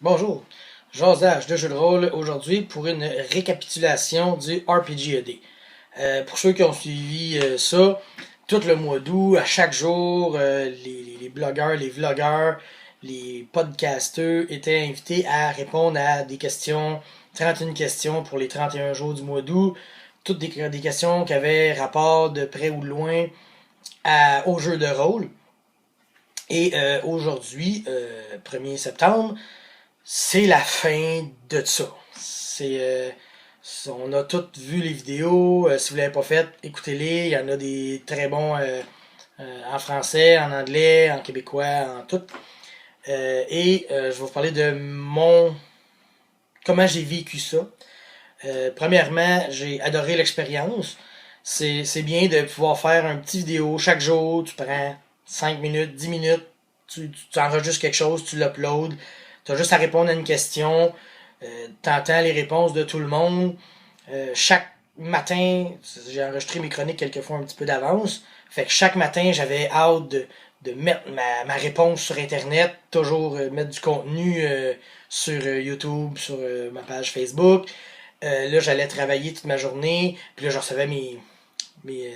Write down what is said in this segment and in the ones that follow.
Bonjour, Josage de jeu de rôle aujourd'hui pour une récapitulation du RPGED. Pour ceux qui ont suivi ça, tout le mois d'août, à chaque jour, les blogueurs, les vlogueurs, les podcasteurs étaient invités à répondre à des questions, 31 questions pour les 31 jours du mois d'août, toutes des questions qui avaient rapport de près ou de loin au jeu de rôle. Et aujourd'hui, 1er septembre, c'est la fin de ça. On a tous vu les vidéos. Si vous l'avez pas fait, écoutez-les. Il y en a des très bons en français, en anglais, en québécois, en tout. Je vais vous parler de comment j'ai vécu ça. Premièrement, j'ai adoré l'expérience. C'est bien de pouvoir faire un petit vidéo chaque jour. Tu prends 5 minutes, 10 minutes, tu enregistres quelque chose, tu l'uploads. Tu as juste à répondre à une question. Tu entends les réponses de tout le monde. Chaque matin, j'ai enregistré mes chroniques quelquefois un petit peu d'avance. Fait que chaque matin, j'avais hâte de mettre ma réponse sur Internet. Toujours mettre du contenu sur YouTube, sur ma page Facebook. Là, j'allais travailler toute ma journée. Puis là, je recevais mes, euh,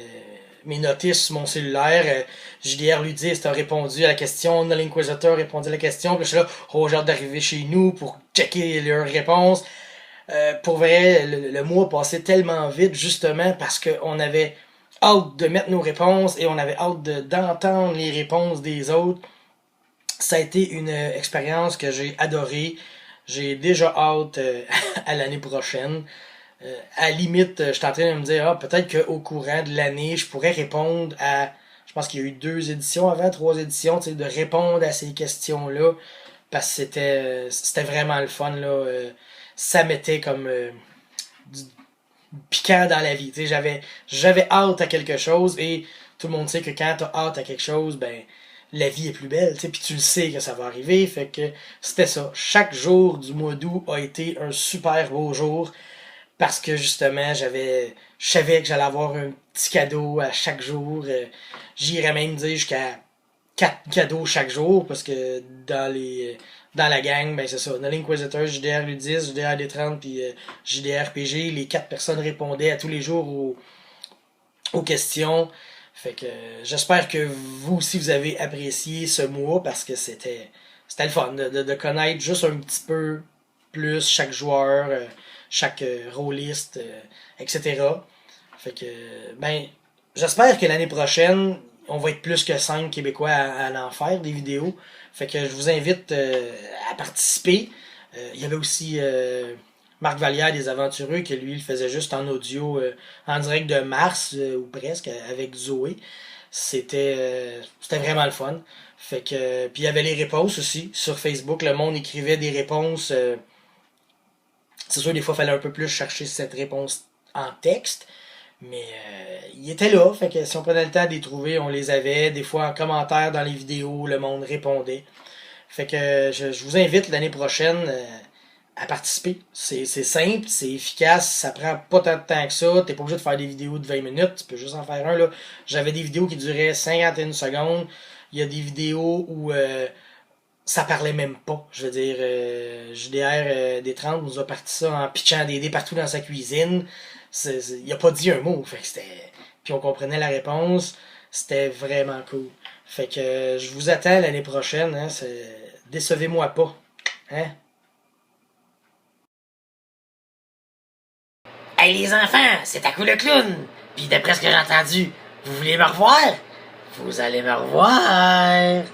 mes notices sur mon cellulaire. JDR lui dit, t'as répondu à la question. L'Inquisitor a répondu à la question. Puis je suis là, oh, j'ai hâte d'arriver chez nous pour checker leurs réponses. Pour vrai, le mois passait tellement vite, justement, parce qu'on avait hâte de mettre nos réponses et on avait hâte d'entendre les réponses des autres. Ça a été une expérience que j'ai adorée. J'ai déjà hâte à l'année prochaine. À la limite, je suis en train de me dire, peut-être qu'au courant de l'année, je pourrais répondre à. Je pense qu'il y a eu 2 éditions avant, 3 éditions, de répondre à ces questions-là. Parce que c'était vraiment le fun, là. Ça mettait comme du piquant dans la vie. J'avais hâte à quelque chose et tout le monde sait que quand t'as hâte à quelque chose, ben la vie est plus belle, puis tu le sais que ça va arriver. Fait que c'était ça. Chaque jour du mois d'août a été un super beau jour parce que justement je savais que j'allais avoir un petit cadeau à chaque jour. J'irais même dire jusqu'à 4 cadeaux chaque jour parce que dans la gang, ben c'est ça. Dans l'Inquisitor, JDR Ludis, JDR D30 puis JDR PG, les 4 personnes répondaient à tous les jours aux questions. Fait que j'espère que vous aussi vous avez apprécié ce mois parce que c'était le fun de connaître juste un petit peu plus chaque joueur, chaque rôliste, etc. Fait que ben j'espère que l'année prochaine on va être plus que 5 Québécois à en faire des vidéos. Fait que je vous invite à participer. Il y avait aussi Marc Vallière des Aventureux que lui il faisait juste en audio en direct de Mars ou presque avec Zoé. C'était vraiment le fun. Fait que puis il y avait les réponses aussi sur Facebook. Le monde écrivait des réponses. C'est sûr des fois il fallait un peu plus chercher cette réponse en texte. Mais il était là, fait que si on prenait le temps de les trouver, on les avait. Des fois en commentaire dans les vidéos, le monde répondait. Fait que je vous invite l'année prochaine à participer. C'est simple, c'est efficace, ça prend pas tant de temps que ça. T'es pas obligé de faire des vidéos de 20 minutes, tu peux juste en faire un là. J'avais des vidéos qui duraient 51 secondes. Il y a des vidéos où ça parlait même pas. Je veux dire, JDR D30 nous a parti ça en pitchant des dés partout dans sa cuisine. Il a pas dit un mot. Fait que c'était. Puis on comprenait la réponse. C'était vraiment cool. Fait que je vous attends l'année prochaine. Hein, décevez-moi pas. Hein? Hey les enfants, c'est à coup le clown. Puis d'après ce que j'ai entendu, vous voulez me revoir? Vous allez me revoir.